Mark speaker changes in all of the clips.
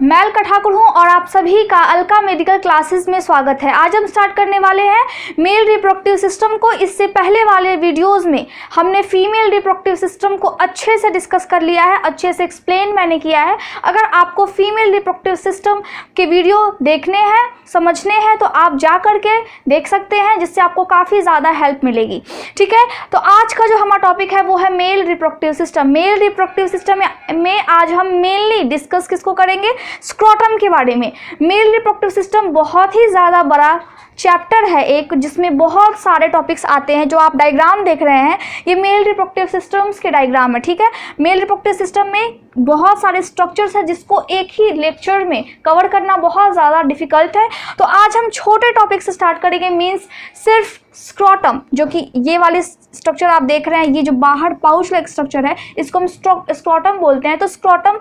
Speaker 1: मैं अलका ठाकुर हूं और आप सभी का अलका मेडिकल क्लासेस में स्वागत है। आज हम स्टार्ट करने वाले हैं मेल रिप्रोडक्टिव सिस्टम को। इससे पहले वाले वीडियोस में हमने फीमेल रिप्रोडक्टिव सिस्टम को अच्छे से डिस्कस कर लिया है, अच्छे से एक्सप्लेन मैंने किया है। अगर आपको फीमेल रिप्रोडक्टिव सिस्टम के वीडियो देखने हैं, समझने हैं, तो आप जा करके देख सकते हैं, जिससे आपको काफ़ी ज़्यादा हेल्प मिलेगी। ठीक है, तो आज का जो हमारा टॉपिक है वो है male reproductive system. Male reproductive system में आज हम मेनली डिस्कस किसको करेंगे? स्क्रोटम के बारे में। मेल रिप्रोडक्टिव सिस्टम बहुत ही ज़्यादा बड़ा चैप्टर है एक, जिसमें बहुत सारे टॉपिक्स आते हैं। जो आप डायग्राम देख रहे हैं ये मेल रिप्रोडक्टिव सिस्टम्स के डायग्राम है। ठीक है, मेल रिप्रोडक्टिव सिस्टम में बहुत सारे स्ट्रक्चर्स हैं जिसको एक ही लेक्चर में कवर करना बहुत ज़्यादा डिफिकल्ट है। तो आज हम छोटे टॉपिक से स्टार्ट करेंगे, मीन्स सिर्फ स्क्रोटम, जो कि ये वाले स्ट्रक्चर आप देख रहे हैं, ये जो बाहर पाउच लाइक स्ट्रक्चर है, इसको हम स्क्रोटम बोलते हैं। तो स्क्रोटम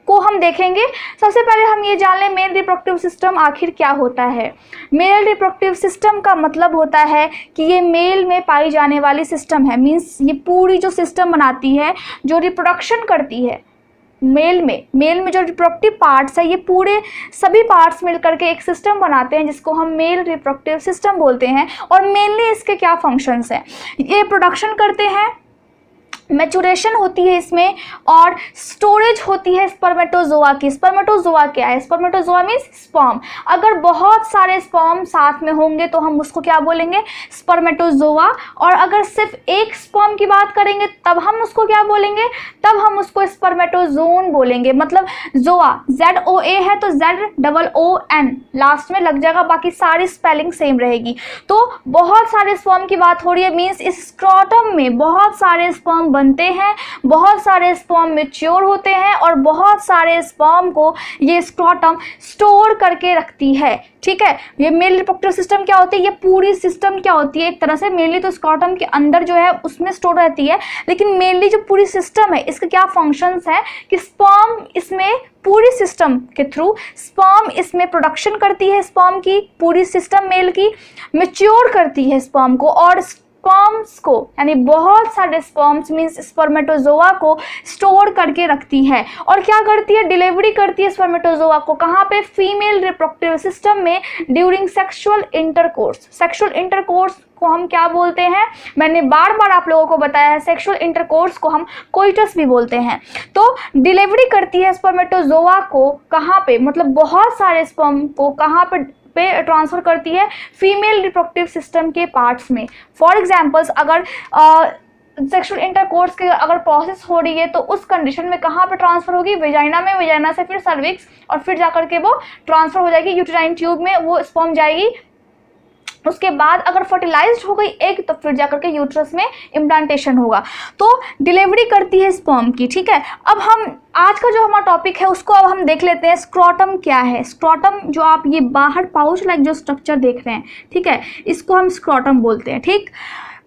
Speaker 1: को हम देखेंगे। सबसे पहले हम ये जान लें मेल रिप्रोडक्टिव सिस्टम आखिर क्या होता है। मेल रिप्रोडक्टिव सिस्टम का मतलब होता है कि ये मेल में पाई जाने वाली सिस्टम है, मीन्स ये पूरी जो सिस्टम बनाती है, जो रिप्रोडक्शन करती है मेल में जो रिप्रोडक्टिव पार्ट्स है, ये पूरे सभी पार्ट्स मिल करके एक सिस्टम बनाते हैं, जिसको हम मेल रिप्रोडक्टिव सिस्टम बोलते हैं। और मेनली इसके क्या फंक्शंस हैं? ये प्रोडक्शन करते हैं, मैचुरेशन होती है इसमें, और स्टोरेज होती है स्पर्मेटोजोआ की। स्पर्मेटोजोआ क्या है? Spermatozoa means sperm. अगर बहुत सारे स्पर्म साथ में होंगे तो हम उसको क्या बोलेंगे? स्पर्मेटोजोआ। और अगर सिर्फ एक स्पर्म की बात करेंगे तब हम उसको क्या बोलेंगे? तब हम उसको स्पर्मेटोजोन बोलेंगे। मतलब जोआ ZOA है तो ZOON लास्ट में लग जाएगा, बाकी सारी स्पेलिंग सेम रहेगी। तो बहुत सारे स्पर्म की बात हो रही है, मीन्स इस स्क्रोटम में बहुत सारे स्पर्म बनते हैं, बहुत सारे स्पर्म मैच्योर होते हैं, और बहुत सारे स्पर्म को ये स्क्रोटम स्टोर करके रखती है। ठीक है, ये मेल रिप्रोडक्टिव सिस्टम क्या होती है? ये पूरी सिस्टम क्या होती है? एक तरह से मेनली तो स्क्रोटम के अंदर जो है उसमें स्टोर रहती है, लेकिन मेनली जो पूरी सिस्टम है इसका क्या फंक्शंस है कि स्पर्म इसमें पूरी सिस्टम के थ्रू स्पर्म इसमें प्रोडक्शन करती है, स्पर्म की पूरी सिस्टम मेल की मैच्योर करती है स्पर्म को, और स्पर्म्स को यानी बहुत सारे स्पर्म्स मीन्स स्पर्मेटोजोआ को स्टोर करके रखती है। और क्या करती है? डिलीवरी करती है स्पर्मेटोजोआ को। कहाँ पे? फीमेल रिप्रोडक्टिव सिस्टम में during sexual intercourse. Sexual intercourse को हम क्या बोलते हैं? मैंने बार बार आप लोगों को बताया है, सेक्सुअल इंटरकोर्स को हम कोइटस भी बोलते हैं। तो डिलीवरी करती है स्पर्मेटोजोआ को कहाँ पे? मतलब बहुत सारे स्पर्म को कहाँ पे ट्रांसफर करती है? फीमेल रिप्रोडक्टिव सिस्टम के पार्ट्स में। फॉर एग्जांपल्स, अगर सेक्सुअल इंटरकोर्स की अगर प्रोसेस हो रही है तो उस कंडीशन में कहाँ पे ट्रांसफर होगी? वेजाइना में, वेजाइना से फिर सर्विक्स, और फिर जाकर के वो ट्रांसफर हो जाएगी यूटेराइन ट्यूब में, वो स्पर्म जाएगी। उसके बाद अगर फर्टिलाइज्ड हो गई एग तो फिर जाकर के यूट्रस में इम्प्लांटेशन होगा। तो डिलीवरी करती है स्पर्म की। ठीक है, अब हम आज का जो हमारा टॉपिक है उसको अब हम देख लेते हैं। स्क्रोटम क्या है? स्क्रोटम जो आप ये बाहर पाउच लाइक जो स्ट्रक्चर देख रहे हैं, ठीक है, इसको हम स्क्रोटम बोलते हैं। ठीक,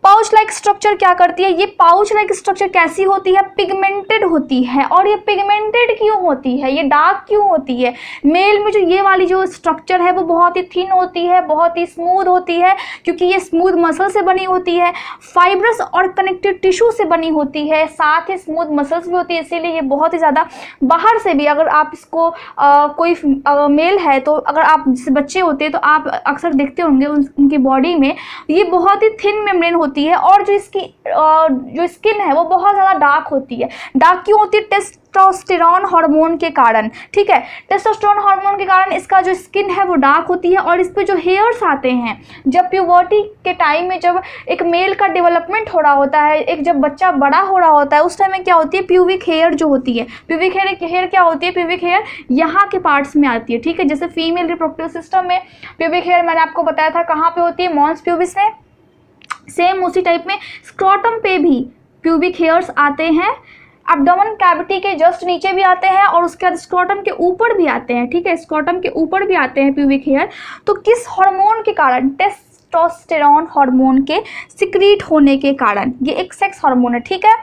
Speaker 1: पाउच लाइक स्ट्रक्चर क्या करती है? ये पाउच लाइक स्ट्रक्चर कैसी होती है? पिगमेंटेड होती है। और ये पिगमेंटेड क्यों होती है? ये डार्क क्यों होती है? मेल में जो ये वाली जो स्ट्रक्चर है वो बहुत ही थिन होती है, बहुत ही स्मूथ होती है, क्योंकि ये स्मूथ मसल से बनी होती है, फाइब्रस और कनेक्टिव टिश्यू से बनी होती है, साथ ही स्मूथ मसल्स भी होती है। इसीलिए ये बहुत ही ज़्यादा बाहर से भी अगर आप इसको कोई मेल है तो अगर आप जैसे बच्चे होते हैं तो आप अक्सर देखते होंगे उनकी बॉडी में ये बहुत ही थिन मेम्ब्रेन होती है, और जो इसकी जो स्किन है वो बहुत ज़्यादा डार्क होती है। डार्क क्यों होती है? टेस्टोस्टेरोन हार्मोन के कारण। ठीक है, टेस्टोस्टेरोन हार्मोन के कारण इसका जो स्किन है वो डार्क होती है, और इस पे जो हेयर्स आते हैं जब प्यूबर्टी के टाइम में, जब एक मेल का डेवलपमेंट हो रहा होता है, एक जब बच्चा बड़ा हो रहा होता है, उस टाइम में क्या होती है? प्यूबिक हेयर जो होती है, प्यूबिक हेयर क्या होती है? प्यूबिक हेयर यहाँ के पार्ट्स में आती है। ठीक है, जैसे फीमेल रिप्रोडक्टिव सिस्टम में प्यूबिक हेयर मैंने आपको बताया था कहाँ पे होती है? मॉन्स प्यूबिस में। सेम उसी टाइप में स्क्रोटम पे भी प्यूबिक हेयर्स आते हैं, एब्डोमेन कैविटी के जस्ट नीचे भी आते हैं, और उसके बाद स्क्रोटम के ऊपर भी आते हैं। ठीक है, स्क्रोटम के ऊपर भी आते हैं प्यूबिक हेयर। तो किस हार्मोन के कारण? टेस्टोस्टेरोन हार्मोन के सिक्रीट होने के कारण। ये एक सेक्स हार्मोन है। ठीक है,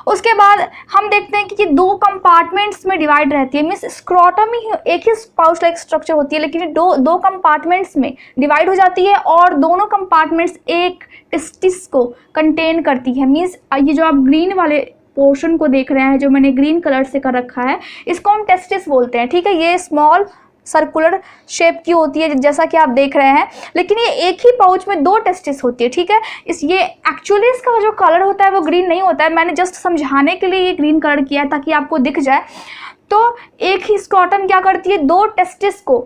Speaker 1: उसके बाद हम देखते हैं कि ये दो कंपार्टमेंट्स में डिवाइड रहती है, मीन्स स्क्रोटम ही एक ही पाउच लाइक स्ट्रक्चर होती है, लेकिन दो कंपार्टमेंट्स में डिवाइड हो जाती है, और दोनों कंपार्टमेंट्स एक टेस्टिस को कंटेन करती है। मीन्स ये जो आप ग्रीन वाले पोर्शन को देख रहे हैं जो मैंने ग्रीन कलर से कर रखा है, इसको हम टेस्टिस बोलते हैं। ठीक है, ये स्मॉल सर्कुलर शेप की होती है जैसा कि आप देख रहे हैं, लेकिन ये एक ही पाउच में 2 टेस्टिस होती है। ठीक है, ये एक्चुअली इसका जो कलर होता है वो ग्रीन नहीं होता है, मैंने जस्ट समझाने के लिए ये ग्रीन कलर किया है ताकि आपको दिख जाए। तो एक ही स्क्रॉटम क्या करती है, 2 टेस्टिस को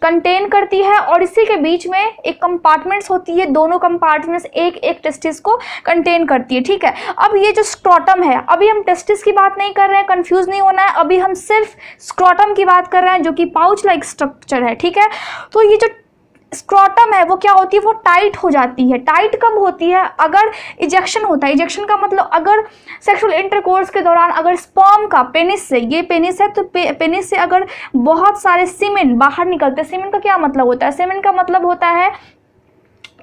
Speaker 1: कंटेन करती है और इसी के बीच में एक कंपार्टमेंट्स होती है, दोनों कंपार्टमेंट्स एक एक टेस्टिस को कंटेन करती है। ठीक है, अब ये जो स्क्रॉटम है, अभी हम टेस्टिस की बात नहीं कर रहे हैं, कंफ्यूज नहीं होना है, अभी हम सिर्फ स्क्रॉटम की बात कर रहे हैं जो कि पाउच लाइक स्ट्रक्चर है। ठीक है, तो ये जो स्क्रॉटम है वो क्या होती है, वो टाइट हो जाती है। टाइट कब होती है, अगर इजेक्शन होता है। इजेक्शन का मतलब अगर सेक्सुअल इंटरकोर्स के दौरान अगर स्पर्म का पेनिस से, ये पेनिस है तो पेनिस से अगर बहुत सारे सीमेन बाहर निकलते हैं। सीमेन का क्या मतलब होता है, सीमेन का मतलब होता है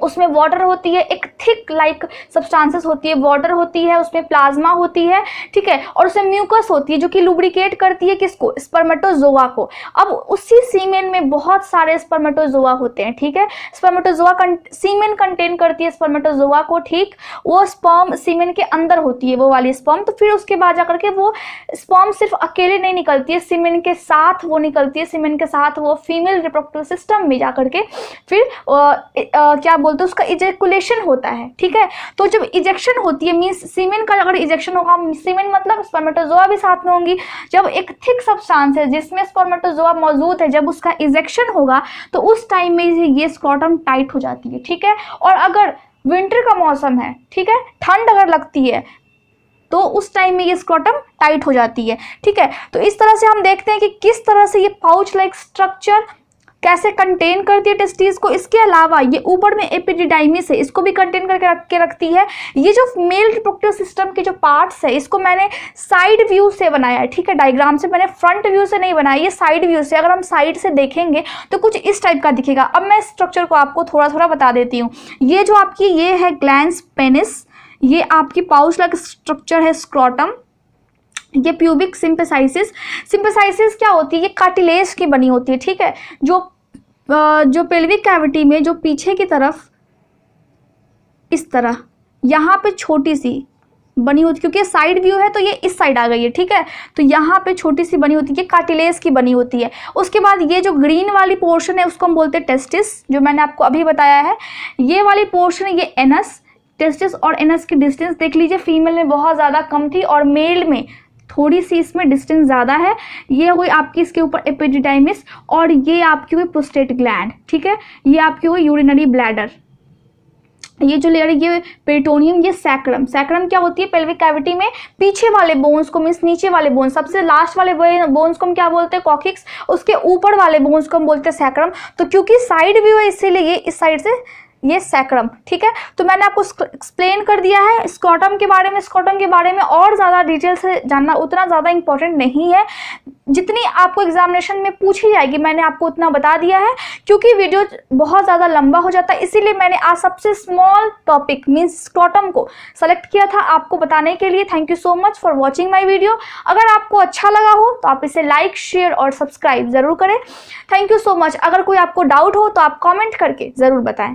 Speaker 1: उसमें वाटर होती है, एक थिक लाइक सब्सटेंसेस होती है, वाटर होती है, उसमें प्लाज्मा होती है। ठीक है, और उसमें म्यूकस होती है जो कि लुब्रिकेट करती है किसको, स्पर्मेटोजोआ को। अब उसी सीमेन में बहुत सारे स्पर्मेटोजोआ होते हैं। ठीक है, स्पर्मेटोजोआ सीमेन कंटेन करती है स्पर्मेटोजोआ को। ठीक, वो स्पर्म सीमेन के अंदर होती है, वो वाली स्पर्म। तो फिर उसके बाद जाकर के वो स्पर्म सिर्फ अकेले नहीं निकलती है, सीमेन के साथ वो निकलती है, सीमेन के साथ वो फीमेल रिप्रोडक्टिव सिस्टम में जाकर के फिर क्या बोलते हैं उसका इजेकुलेशन होता है। ठीक है, तो जब इजेक्शन होती है मींस सीमेन का अगर इजेक्शन होगा, सीमेन मतलब स्पर्मेटोजोआ भी साथ में होंगी। जब एक थिक सब्सटेंस है जिसमें स्पर्मेटोजोआ मौजूद है, जब उसका इजेक्शन होगा तो उस टाइम में ये स्क्रॉटम टाइट हो जाती है। ठीक है, और अगर विंटर का मौसम है, ठीक है, ठंड अगर लगती है तो उस टाइम में ये स्क्रॉटम टाइट हो जाती है। ठीक है, तो इस तरह से हम देखते हैं कि किस तरह से ये पाउच लाइक स्ट्रक्चर कैसे कंटेन करती है टेस्टिस को। इसके अलावा ये ऊपर में एपिडिडाइमिस है, इसको भी कंटेन करके रखती है। ये जो मेल रिप्रोडक्टिव सिस्टम के जो पार्ट्स है, इसको मैंने साइड व्यू से बनाया है। ठीक है, डायग्राम से, मैंने फ्रंट व्यू से नहीं बनाया, ये साइड व्यू से। अगर हम साइड से देखेंगे तो कुछ इस टाइप का दिखेगा। अब मैं स्ट्रक्चर को आपको थोड़ा थोड़ा बता देती हूँ। ये जो आपकी ये है ग्लैंस पेनिस, ये आपकी पाउच लाइक स्ट्रक्चर है स्क्रॉटम। ये प्यूबिक सिंपेसाइसिस, सिंपेसाइसिस क्या होती है, ये कार्टिलेज की बनी होती है। ठीक है, जो पेल्विक कैविटी में जो पीछे की तरफ इस तरह यहाँ पे छोटी सी बनी होती है, क्योंकि साइड व्यू है तो ये इस साइड आ गई है। ठीक है, तो यहाँ पे छोटी सी बनी होती है, ये कार्टिलेज की बनी होती है। उसके बाद ये जो ग्रीन वाली पोर्शन है उसको हम बोलते हैं टेस्टिस, जो मैंने आपको अभी बताया है। ये वाली पोर्शन है ये एनस। टेस्टिस और एनस की डिस्टेंस देख लीजिए, फीमेल में बहुत ज़्यादा कम थी और मेल में थोड़ी सी इसमें डिस्टेंस ज़्यादा है। ये हुई आपकी इसके ऊपर एपिडिडाइमिस और ये आपकी हुई प्रोस्टेट ग्लैंड। ठीक है, ये आपकी हुई यूरिनरी ब्लैडर। ये जो लेयर है ये पेरिटोनियम, ये सैक्रम। सैक्रम क्या होती है, पेल्विक कैविटी में पीछे वाले बोन्स को मीन्स नीचे वाले बोन्स, सबसे लास्ट वाले बोन्स को हम क्या बोलते हैं, कॉक्सिक्स। उसके ऊपर वाले बोन्स को हम बोलते हैं सैक्रम। तो क्योंकि साइड व्यू है इसीलिए ये इस साइड से ये सैक्रम। ठीक है, तो मैंने आपको एक्सप्लेन कर दिया है स्क्रॉटम के बारे में। स्क्रॉटम के बारे में और ज़्यादा डिटेल से जानना उतना ज़्यादा इंपॉर्टेंट नहीं है, जितनी आपको एग्जामिनेशन में पूछी जाएगी मैंने आपको उतना बता दिया है। क्योंकि वीडियो बहुत ज़्यादा लंबा हो जाता है, इसीलिए मैंने आज सबसे स्मॉल टॉपिक मीन्स स्क्रॉटम को सेलेक्ट किया था आपको बताने के लिए। Thank you so much for watching my video. अगर आपको अच्छा लगा हो तो आप इसे लाइक, शेयर और सब्सक्राइब ज़रूर करें। Thank you so much. अगर कोई आपको डाउट हो तो आप कॉमेंट करके ज़रूर बताएं।